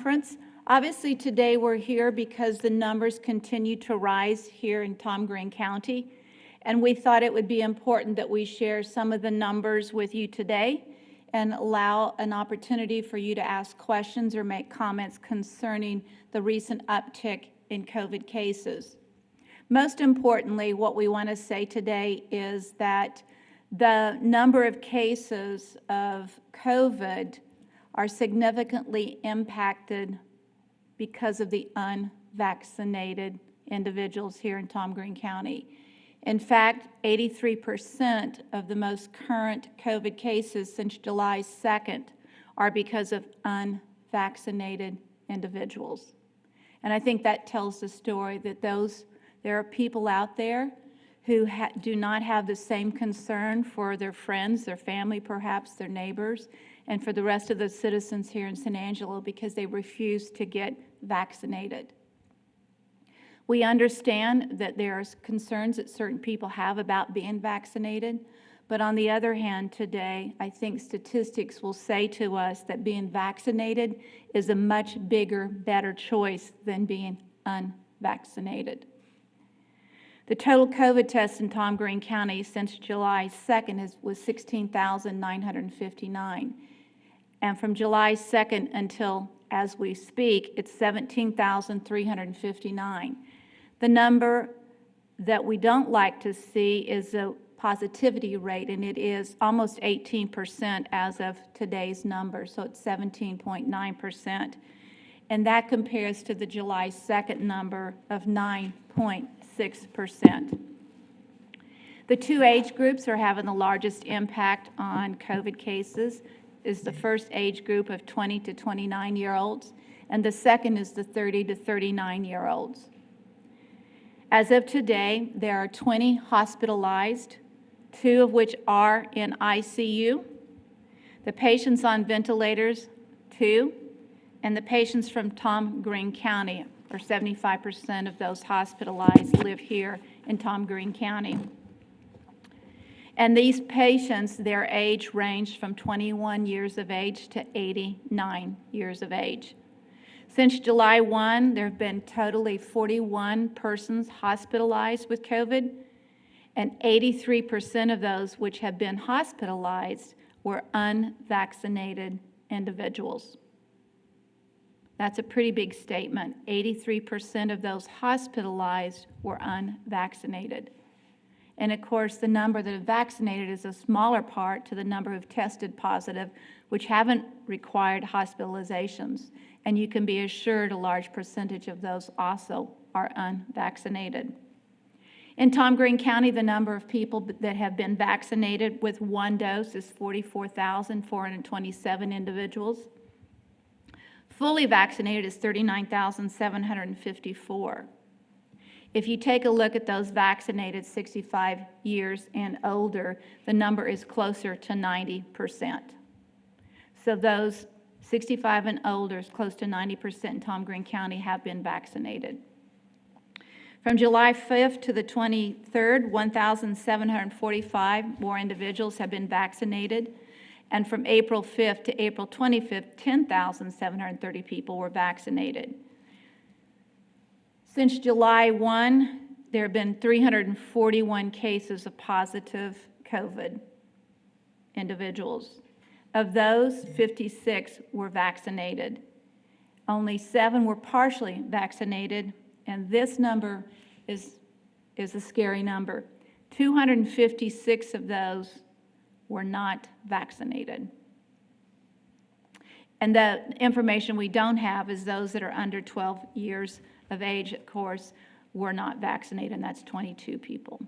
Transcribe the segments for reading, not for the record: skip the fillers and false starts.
conference. Obviously, today we're here because the numbers continue to rise here in Tom Green County, and we thought it would be important that we share some of the numbers with you today and allow an opportunity for you to ask questions or make comments concerning the recent uptick in COVID cases. Most importantly, what we want to say today is that the number of cases of COVID are significantly impacted because of the unvaccinated individuals here in Tom Green County. In fact, 83% of the most current COVID cases since July 2nd are because of unvaccinated individuals. And I think that tells the story that there are people out there who do not have the same concern for their friends, their family, perhaps their neighbors, and for the rest of the citizens here in San Angelo because they refuse to get vaccinated. We understand that there are concerns that certain people have about being vaccinated, but on the other hand, today, I think statistics will say to us that being vaccinated is a much bigger, better choice than being unvaccinated. The total COVID tests in Tom Green County since July 2nd was 16,959. And from July 2nd until as we speak, it's 17,359. The number that we don't like to see is the positivity rate, and it is almost 18% as of today's number, so it's 17.9%. And that compares to the July 2nd number of 9.6%. The two age groups are having the largest impact on COVID cases. Is the first age group of 20 to 29-year-olds, and the second is the 30 to 39-year-olds. As of today, there are 20 hospitalized, 2 of which are in ICU. The patients on ventilators, 2, and the patients from Tom Green County, or 75% of those hospitalized, live here in Tom Green County. And these patients, their age ranged from 21 years of age to 89 years of age. Since July 1, there have been totally 41 persons hospitalized with COVID, and 83% of those which have been hospitalized were unvaccinated individuals. That's a pretty big statement. 83% of those hospitalized were unvaccinated. And of course, the number that are vaccinated is a smaller part to the number who've tested positive, which haven't required hospitalizations. And you can be assured a large percentage of those also are unvaccinated. In Tom Green County, the number of people that have been vaccinated with 1 dose is 44,427 individuals. Fully vaccinated is 39,754. If you take a look at those vaccinated 65 years and older, the number is closer to 90%. So those 65 and older, close to 90% in Tom Green County have been vaccinated. From July 5th to the 23rd, 1,745 more individuals have been vaccinated. And from April 5th to April 25th, 10,730 people were vaccinated. Since July 1, there have been 341 cases of positive COVID individuals. Of those, 56 were vaccinated. Only 7 were partially vaccinated, and this number is a scary number. 256 of those were not vaccinated. And the information we don't have is those that are under 12 years of age, of course, were not vaccinated, and that's 22 people.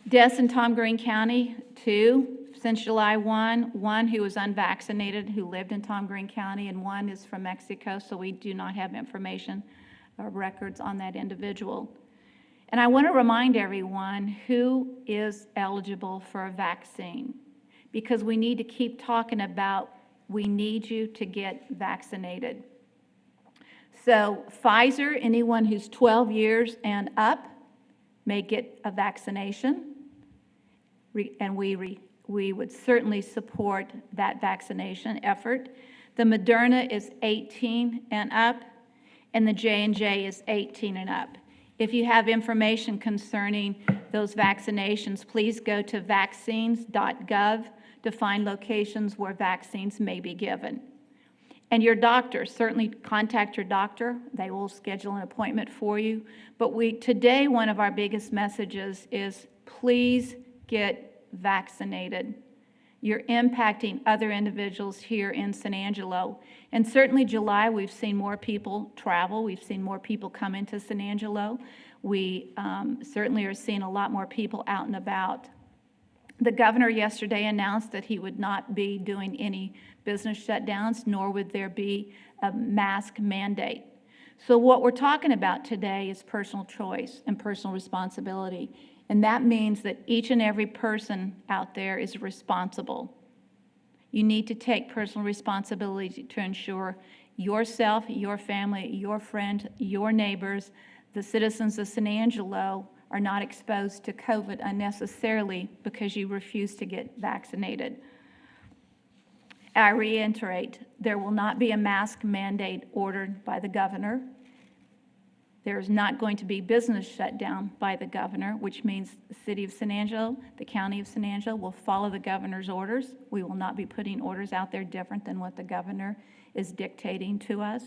Deaths in Tom Green County, 2. Since July 1, 1 who was unvaccinated who lived in Tom Green County, and 1 is from Mexico, so we do not have information or records on that individual. And I want to remind everyone who is eligible for a vaccine, because we need to keep talking about we need you to get vaccinated. So Pfizer, anyone who's 12 years and up may get a vaccination, and we we would certainly support that vaccination effort. The Moderna is 18 and up, and the J&J is 18 and up. If you have information concerning those vaccinations, please go to vaccines.gov to find locations where vaccines may be given. And your doctor, certainly contact your doctor. They will schedule an appointment for you. But today, one of our biggest messages is please get vaccinated. You're impacting other individuals here in San Angelo. And certainly July, we've seen more people travel. We've seen more people come into San Angelo. We certainly are seeing a lot more people out and about. The governor yesterday announced that he would not be doing any business shutdowns, nor would there be a mask mandate. So what we're talking about today is personal choice and personal responsibility. And that means that each and every person out there is responsible. You need to take personal responsibility to ensure yourself, your family, your friend, your neighbors, the citizens of San Angelo are not exposed to COVID unnecessarily because you refuse to get vaccinated. I reiterate, there will not be a mask mandate ordered by the governor. There is not going to be business shut down by the governor, which means the city of San Angelo, the county of San Angelo will follow the governor's orders. We will not be putting orders out there different than what the governor is dictating to us.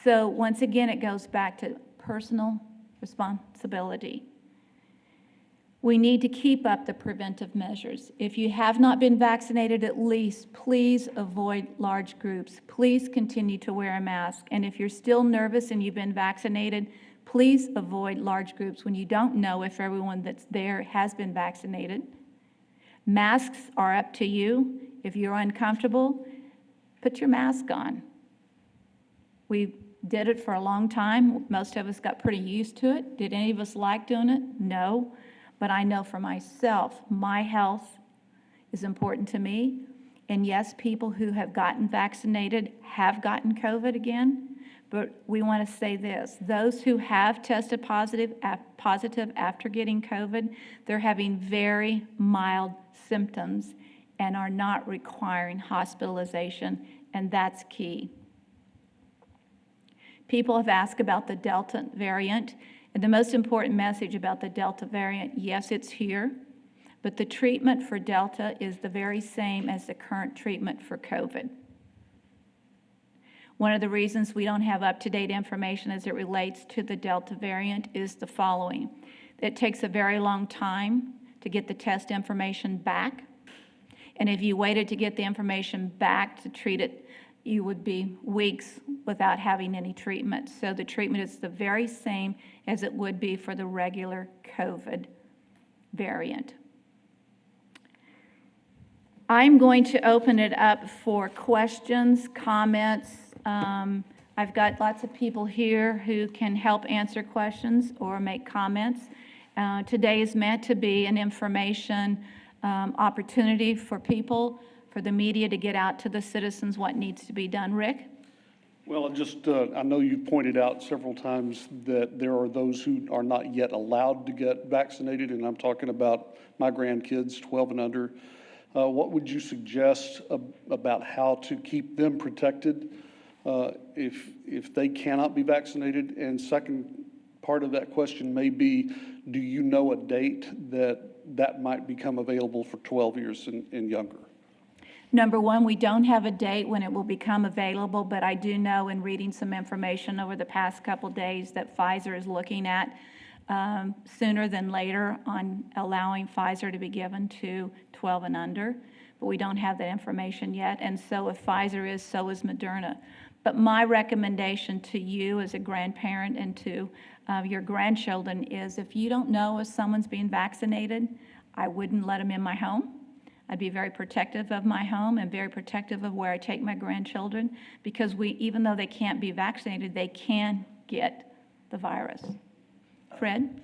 So once again, it goes back to personal responsibility. We need to keep up the preventive measures. If you have not been vaccinated, at least please avoid large groups. Please continue to wear a mask. And if you're still nervous and you've been vaccinated, please avoid large groups when you don't know if everyone that's there has been vaccinated. Masks are up to you. If you're uncomfortable, put your mask on. We did it for a long time. Most of us got pretty used to it. Did any of us like doing it? No. But I know for myself, my health is important to me. And yes, people who have gotten vaccinated have gotten COVID again. But we want to say this, those who have tested positive after getting COVID, they're having very mild symptoms and are not requiring hospitalization, and that's key. People have asked about the Delta variant. And the most important message about the Delta variant, yes, it's here, but the treatment for Delta is the very same as the current treatment for COVID. One of the reasons we don't have up-to-date information as it relates to the Delta variant is the following. It takes a very long time to get the test information back. And if you waited to get the information back to treat it, you would be weeks without having any treatment. So the treatment is the very same as it would be for the regular COVID variant. I'm going to open it up for questions, comments. I've got lots of people here who can help answer questions or make comments. Today is meant to be an information opportunity for people, for the media to get out to the citizens what needs to be done. Rick? Well, I know you've pointed out several times that there are those who are not yet allowed to get vaccinated, and I'm talking about my grandkids, 12 and under. What would you suggest about how to keep them protected if they cannot be vaccinated? And second part of that question may be, do you know a date that might become available for 12 years and younger? Number one, we don't have a date when it will become available, but I do know in reading some information over the past couple days that Pfizer is looking at sooner than later on allowing Pfizer to be given to 12 and under, but we don't have that information yet. And so if Pfizer is, so is Moderna. But my recommendation to you as a grandparent and to your grandchildren is if you don't know if someone's being vaccinated, I wouldn't let them in my home. I'd be very protective of my home and very protective of where I take my grandchildren because even though they can't be vaccinated, they can get the virus. Fred?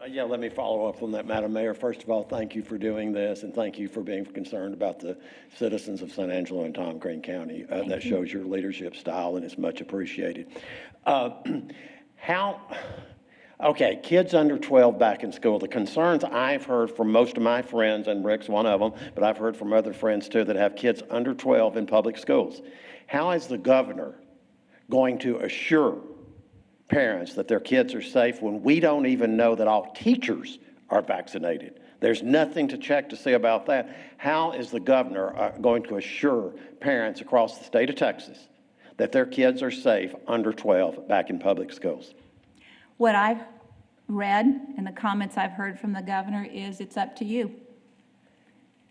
Yeah, let me follow up on that, Madam Mayor. First of all, thank you for doing this, and thank you for being concerned about the citizens of San Angelo and Tom Green County. That shows your leadership style, and it's much appreciated. Okay, kids under 12 back in school. The concerns I've heard from most of my friends, and Rick's one of them, but I've heard from other friends too that have kids under 12 in public schools. How is the governor going to assure parents that their kids are safe when we don't even know that all teachers are vaccinated? There's nothing to check to see about that. How is the governor going to assure parents across the state of Texas that their kids are safe under 12 back in public schools? What I've read and the comments I've heard from the governor is it's up to you.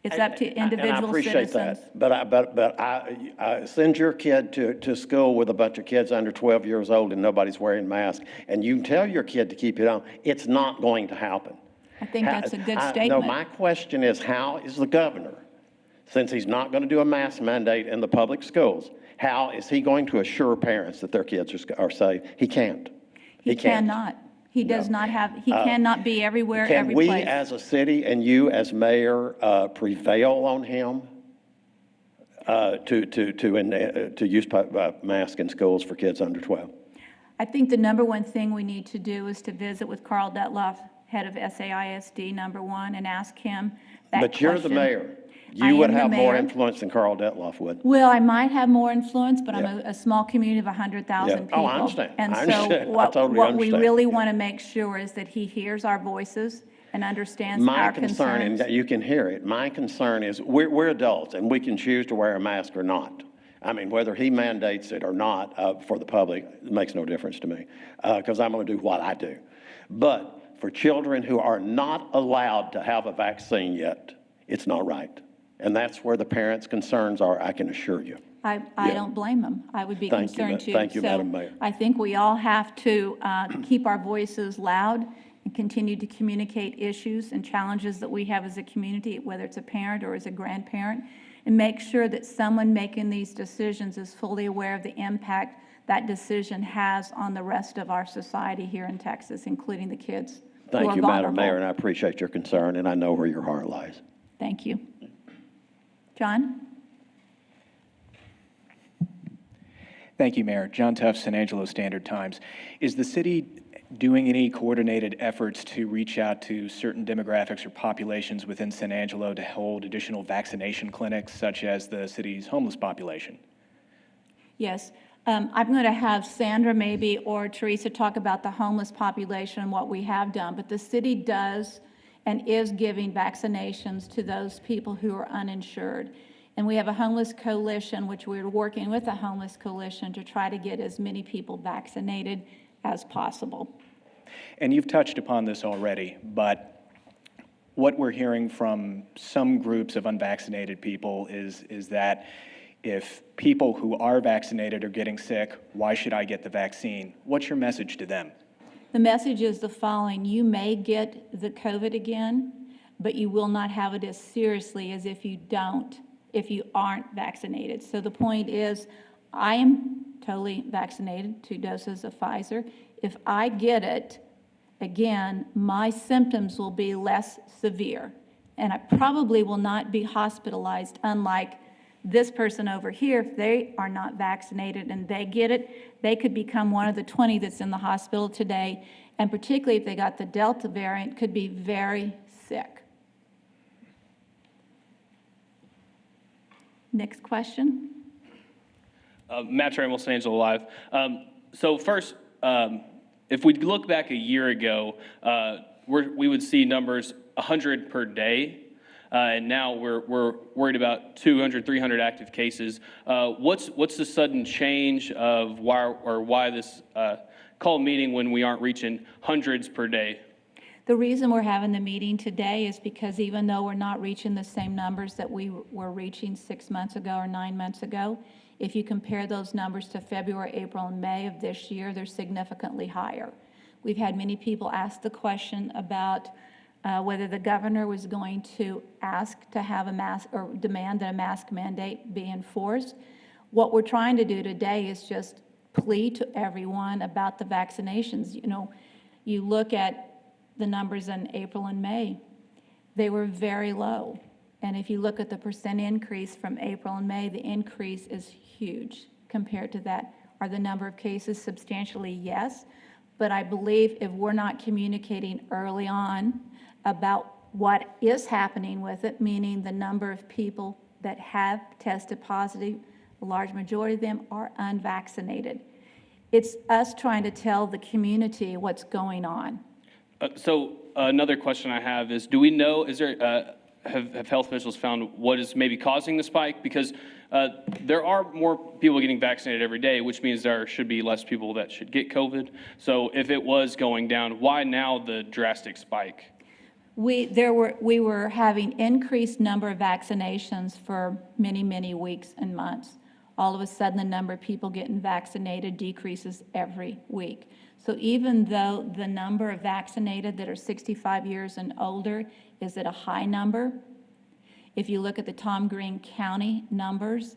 It's up to individual And I appreciate citizens. that, but I send your kid to school with a bunch of kids under 12 years old and nobody's wearing masks, and you tell your kid to keep it on. It's not going to happen. I think that's a good No, statement. my question is, how is the governor, since he's not going to do a mask mandate in the public schools, how is he going to assure parents that their kids are safe? He can't. He can't. cannot. He does not have, he cannot be everywhere, every place. Can we, as a city, and you as mayor, prevail on him to use masks in schools for kids under 12? I think the number one thing we need to do is to visit with Carl Detloff, head of SAISD, number one, and ask him that question. But you're the mayor. I You would am the have more mayor. influence than Carl Detloff would. Well, I might have more influence, but I'm Yeah. a small community of 100,000 Yeah. people. Oh, I understand. And I so understand. I what totally we understand. really Yeah. want to make sure is that he hears our voices and understands My our concern, concerns. and you can hear it, my concern is we're adults and we can choose to wear a mask or not. I mean, whether he mandates it or not for the public, it makes no difference to me because I'm going to do what I do. But for children who are not allowed to have a vaccine yet, it's not right. And that's where the parents' concerns are, I can assure you. I don't blame them. I would be Thank you, concerned too. thank you, So Madam Mayor. I think we all have to keep our voices loud and continue to communicate issues and challenges that we have as a community, whether it's a parent or as a grandparent, and make sure that someone making these decisions is fully aware of the impact that decision has on the rest of our society here in Texas, including the kids who are Thank you, Madam vulnerable. Mayor, and I appreciate your concern, and I know where your heart lies. Thank you. John? Thank you, Mayor. John Tufts, San Angelo Standard-Times. Is the city doing any coordinated efforts to reach out to certain demographics or populations within San Angelo to hold additional vaccination clinics, such as the city's homeless population? Yes. I'm going to have Sandra maybe or Teresa talk about the homeless population and what we have done, but the city does and is giving vaccinations to those people who are uninsured. And we have a homeless coalition, which we're working with a homeless coalition to try to get as many people vaccinated as possible. And you've touched upon this already, but what we're hearing from some groups of unvaccinated people is that if people who are vaccinated are getting sick, why should I get the vaccine? What's your message to them? The message is the following: you may get the COVID again, but you will not have it as seriously as if you aren't vaccinated. So the point is, I am totally vaccinated, 2 doses of Pfizer. If I get it again, my symptoms will be less severe, and I probably will not be hospitalized, unlike this person over here. If they are not vaccinated and they get it, they could become one of the 20 that's in the hospital today, and particularly if they got the Delta variant, could be very sick. Next question. Matt Ramos, San Angelo Live. So first, if we look back a year ago, we would see numbers 100 per day. And now we're worried about 200, 300 active cases. What's the sudden change of why this call meeting when we aren't reaching hundreds per day? The reason we're having the meeting today is because even though we're not reaching the same numbers that we were reaching 6 months ago or 9 months ago, if you compare those numbers to February, April, and May of this year, they're significantly higher. We've had many people ask the question about whether the governor was going to ask to have a mask or demand that a mask mandate be enforced. What we're trying to do today is just plead to everyone about the vaccinations. You know, you look at the numbers in April and May, they were very low. And if you look at the percent increase from April and May, the increase is huge compared to that. Are the number of cases substantially? Yes. But I believe if we're not communicating early on about what is happening with it, meaning the number of people that have tested positive, a large majority of them are unvaccinated. It's us trying to tell the community what's going on. So another question I have is, do we know, have health officials found what is maybe causing the spike? Because there are more people getting vaccinated every day, which means there should be less people that should get COVID. So if it was going down, why now the drastic spike? We were having increased number of vaccinations for many, many weeks and months. All of a sudden, the number of people getting vaccinated decreases every week. So even though the number of vaccinated that are 65 years and older is at a high number, if you look at the Tom Green County numbers,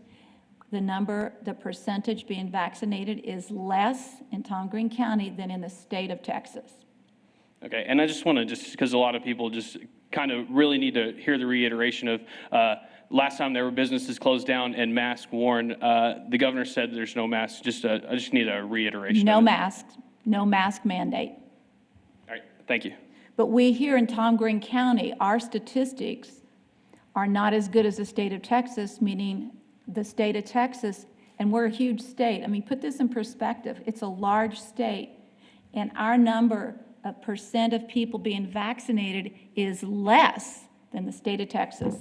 the percentage being vaccinated is less in Tom Green County than in the state of Texas. Okay, and I just want to, because a lot of people just kind of really need to hear the reiteration of last time there were businesses closed down and masks worn, the governor said there's no masks. I just need a reiteration. No masks, no mask mandate. All right, thank you. But we here in Tom Green County, our statistics are not as good as the state of Texas, meaning the state of Texas, and we're a huge state. I mean, put this in perspective. It's a large state, and our number of percent of people being vaccinated is less than the state of Texas.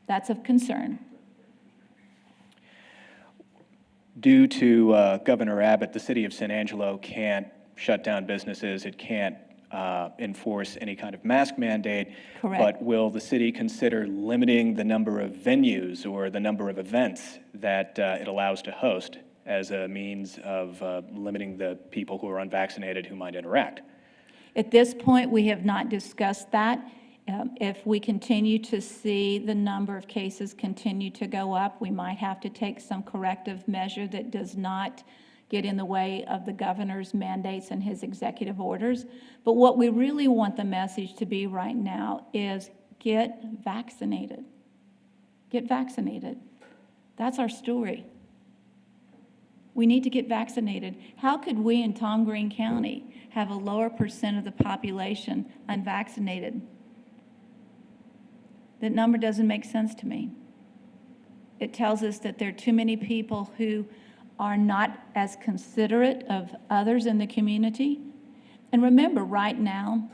That's of concern. Due to Governor Abbott, the city of San Angelo can't shut down businesses. It can't enforce any kind of mask mandate. Correct. But will the city consider limiting the number of venues or the number of events that it allows to host as a means of limiting the people who are unvaccinated who might interact? At this point, we have not discussed that. If we continue to see the number of cases continue to go up, we might have to take some corrective measure that does not get in the way of the governor's mandates and his executive orders. But what we really want the message to be right now is get vaccinated. Get vaccinated. That's our story. We need to get vaccinated. How could we in Tom Green County have a lower percent of the population unvaccinated? That number doesn't make sense to me. It tells us that there are too many people who are not as considerate of others in the community. And remember, right now,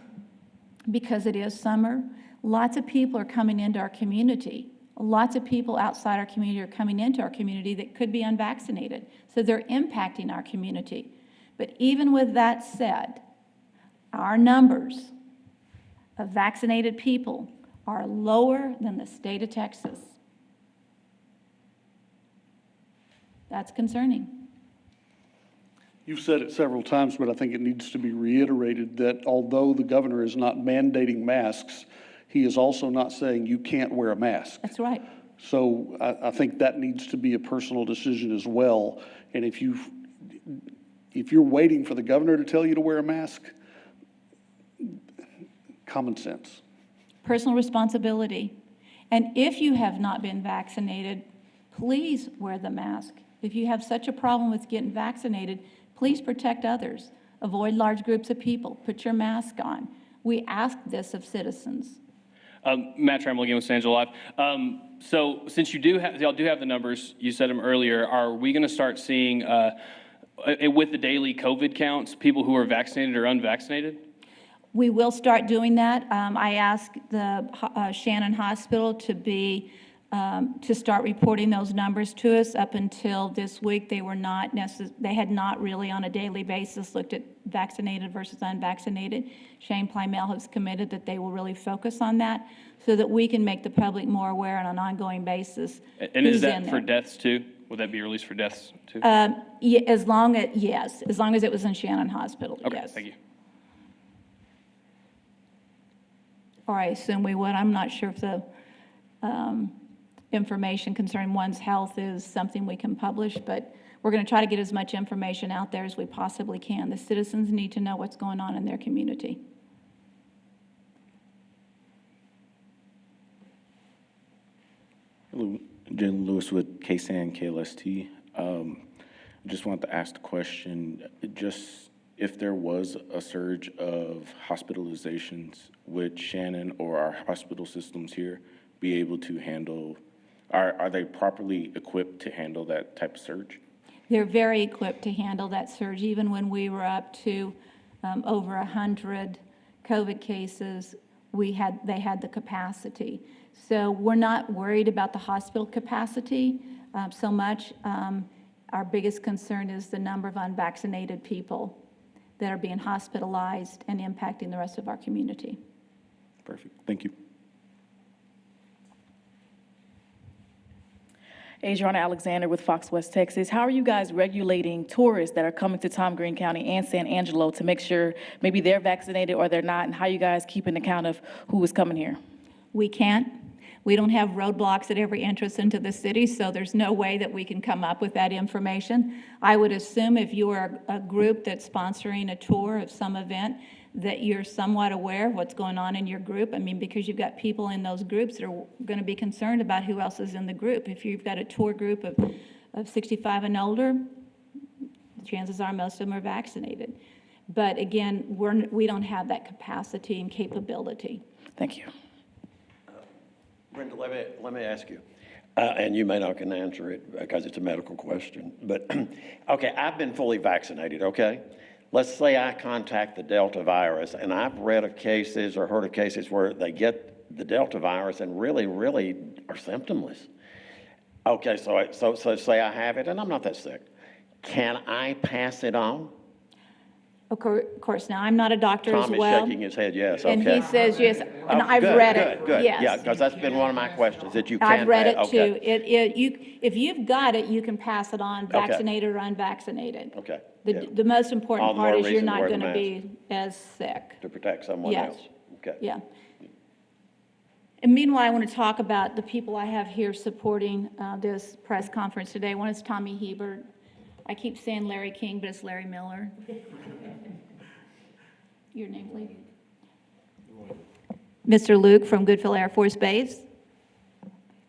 because it is summer, lots of people are coming into our community. Lots of people outside our community are coming into our community that could be unvaccinated. So they're impacting our community. But even with that said, our numbers of vaccinated people are lower than the state of Texas. That's concerning. You've said it several times, but I think it needs to be reiterated that although the governor is not mandating masks, he is also not saying you can't wear a mask. That's right. So I think that needs to be a personal decision as well. And if you're waiting for the governor to tell you to wear a mask, common sense. Personal responsibility. And if you have not been vaccinated, please wear the mask. If you have such a problem with getting vaccinated, please protect others. Avoid large groups of people. Put your mask on. We ask this of citizens. Matt Trammell again with San Angelo Live. So since y'all do have the numbers, you said them earlier, are we going to start seeing, with the daily COVID counts, people who are vaccinated or unvaccinated? We will start doing that. I asked the Shannon Hospital to start reporting those numbers to us. Up until this week, they had not really on a daily basis looked at vaccinated versus unvaccinated. Shane Plymell has committed that they will really focus on that so that we can make the public more aware on an ongoing basis. And is that for deaths too? Would that be released for deaths too? Yeah, as long as it was in Shannon Hospital, Okay, yes. thank you. Or I assume we would. I'm not sure if the information concerning one's health is something we can publish, but we're going to try to get as much information out there as we possibly can. The citizens need to know what's going on in their community. Hello, Jalen Lewis with KSAN KLST. just wanted to ask the question, just if there was a surge of hospitalizations, would Shannon or our hospital systems here be able to handle, are they properly equipped to handle that type of surge? They're very equipped to handle that surge. Even when we were up to over 100 COVID cases, they had the capacity. So we're not worried about the hospital capacity so much. Our biggest concern is the number of unvaccinated people that are being hospitalized and impacting the rest of our community. Perfect, thank you. Adriana Alexander with Fox West Texas. How are you guys regulating tourists that are coming to Tom Green County and San Angelo to make sure maybe they're vaccinated or they're not, and how you guys keeping account of who is coming here? We can't. We don't have roadblocks at every entrance into the city, so there's no way that we can come up with that information. I would assume if you are a group that's sponsoring a tour of some event, that you're somewhat aware of what's going on in your group. I mean, because you've got people in those groups that are going to be concerned about who else is in the group. If you've got a tour group of 65 and older, chances are most of them are vaccinated. But again, we don't have that capacity and capability. Thank you. Brenda, let me ask you, and you may not can answer it because it's a medical question, but, okay, I've been fully vaccinated, okay? Let's say I contact the Delta virus, and I've read of cases or heard of cases where they get the Delta virus and really are symptomless. Okay, so say I have it and I'm not that sick. Can I pass it on? Of course, now, I'm not a doctor as Tom is well. shaking his head yes, okay. And he says yes, and I've Good, read it, Good, yes. yeah, because that's been one of my questions, that you can. I've read it okay. too. If you've got it, you can pass it on, vaccinated or unvaccinated. Okay. Yeah. The most important All the part more is you're reason to not wear the going to be as sick. To protect someone Yes. else. Okay. Yeah. And meanwhile, I want to talk about the people I have here supporting this press conference today. One is Tommy Hebert. I keep saying Larry King, but it's Larry Miller. Your name, please. Mr. Luke from Goodville Air Force Base.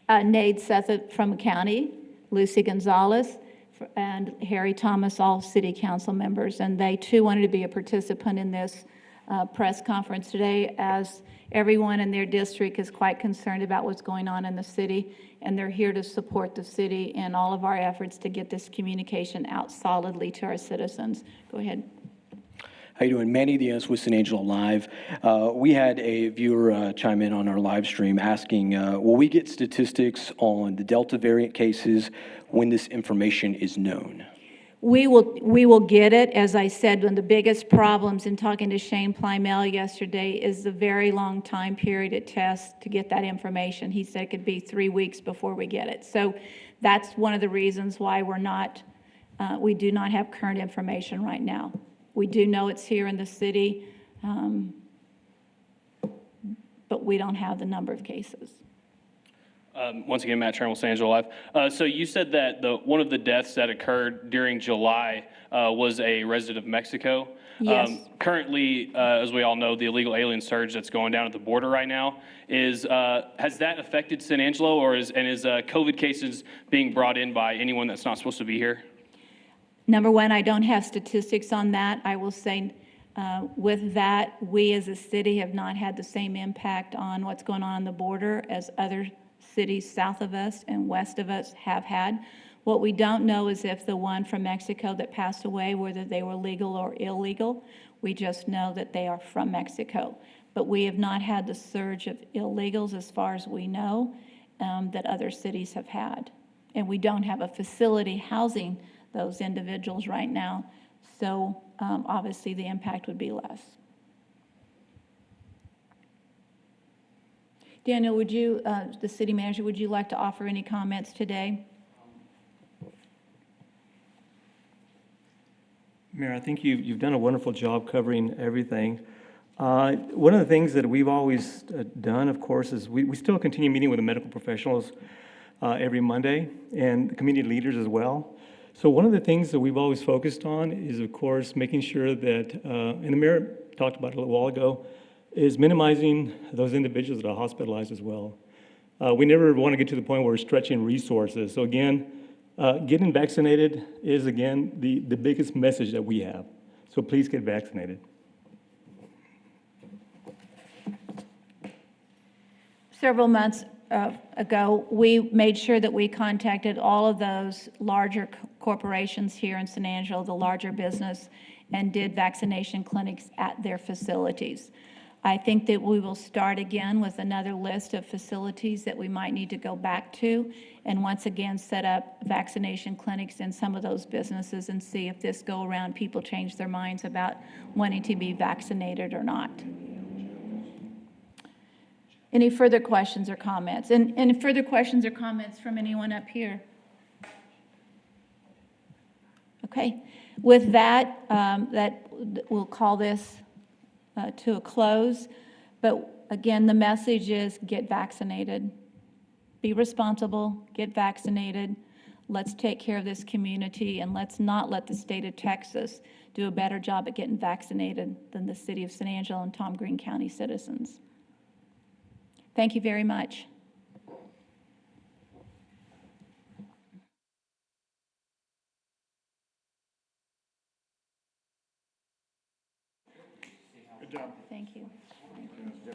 Nate Sethett from the county. Lucy Gonzalez and Harry Thomas, all city council members. And they too wanted to be a participant in this press conference today, as everyone in their district is quite concerned about what's going on in the city, and they're here to support the city in all of our efforts to get this communication out solidly to our citizens. Go ahead. How you doing? Manny Diaz with San Angelo Live. We had a viewer chime in on our live stream asking, will we get statistics on the Delta variant cases when this information is known? We will get it. As I said, one of the biggest problems in talking to Shane Plymell yesterday is the very long time period it tests to get that information. He said it could be 3 weeks before we get it. So that's one of the reasons why we do not have current information right now. We do know it's here in the city, but we don't have the number of cases. Once again, Matt Trammell, San Angelo Live. So you said that one of the deaths that occurred during July was a resident of Mexico. Yes. Currently, as we all know, the illegal alien surge that's going down at the border right now has that affected San Angelo, or is COVID cases being brought in by anyone that's not supposed to be here? Number one, I don't have statistics on that. I will say with that, we as a city have not had the same impact on what's going on the border as other cities south of us and west of us have had. What we don't know is if the one from Mexico that passed away, whether they were legal or illegal. We just know that they are from Mexico. But we have not had the surge of illegals, as far as we know, that other cities have had. And we don't have a facility housing those individuals right now. So obviously the impact would be less. Daniel, would you, the city manager, would you like to offer any comments today? Mayor, I think you've done a wonderful job covering everything. One of the things that we've always done, of course, is we still continue meeting with the medical professionals every Monday, and the community leaders as well. So one of the things that we've always focused on is, of course, making sure that, and the mayor talked about it a little while ago, is minimizing those individuals that are hospitalized as well. We never want to get to the point where we're stretching resources. So again, Getting vaccinated is, again, the biggest message that we have. So please get vaccinated. Several months ago, we made sure that we contacted all of those larger corporations here in San Angelo, the larger business, and did vaccination clinics at their facilities. I think that we will start again with another list of facilities that we might need to go back to, and once again set up vaccination clinics in some of those businesses and see if this go around people change their minds about wanting to be vaccinated or not. Any further questions or comments? And further questions or comments from anyone up here? Okay. With that, we'll call this to a close. But again, the message is get vaccinated. Be responsible, get vaccinated. Let's take care of this community, and let's not let the state of Texas do a better job at getting vaccinated than the city of San Angelo and Tom Green County citizens. Thank you very much. Good job. Thank you. Thank you.